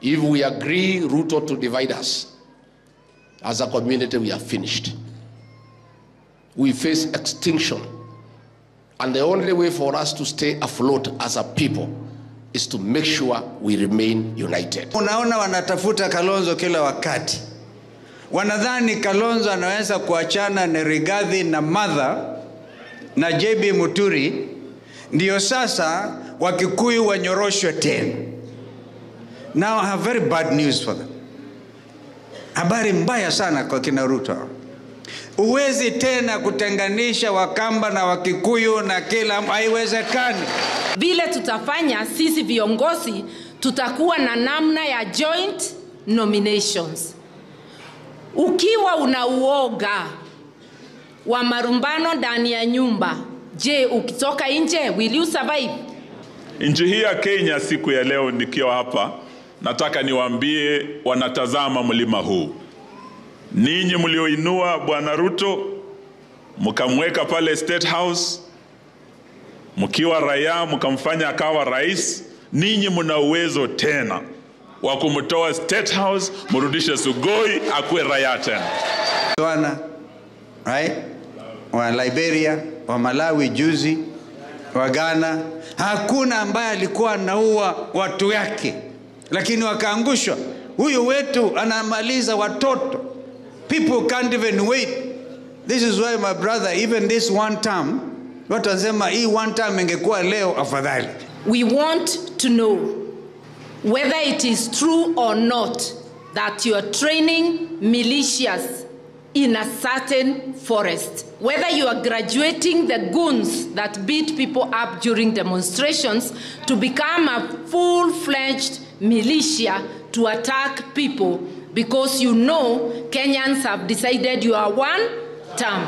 If we agree Ruto to divide us, as a community we are finished. We face extinction. And the only way for us to stay afloat as a people is to make sure we remain united. Unaona wanatafuta Kalonzo kila wakati. Wanadhani Kalonzo anaweza kuachana na Rigathi na Martha na JB Muturi, ndio sasa Wakikuyu wanyoroshwe tena. Now I have very bad news for them. Habari mbaya sana kwa kina Ruto. Uwezi tena kutenganisha Wakamba na Wakikuyu na kila, haiwezekani. Vile tutafanya sisi viongozi, tutakuwa na namna ya joint nominations. Ukiwa una uoga wa marumbano ndani ya nyumba, je, ukitoka nje will you survive? Nchi hii ya Kenya siku ya leo nikiwa hapa, nataka niwaambie wanatazama mlima huu. Ninyi mlioinua Bwana Ruto, mkamweka pale State House, mkiwa raia, mkamfanya akawa rais, ninyi mna uwezo tena wa kumtoa State House, mrudishe Sugoi akuwe raia tena. Right? Wa Liberia, wa Malawi juzi, wa Ghana, hakuna ambaye alikuwa anaua watu yake, lakini wakaangushwa. Huyu wetu anamaliza watoto. People can't even wait. This is why my brother, even this one term, watu wanasema hii one term ingekuwa leo afadhali. We want to know whether it is true or not that you are training militias in a certain forest. Whether you are graduating the goons that beat people up during demonstrations to become a full-fledged militia to attack people because you know Kenyans have decided you are one term.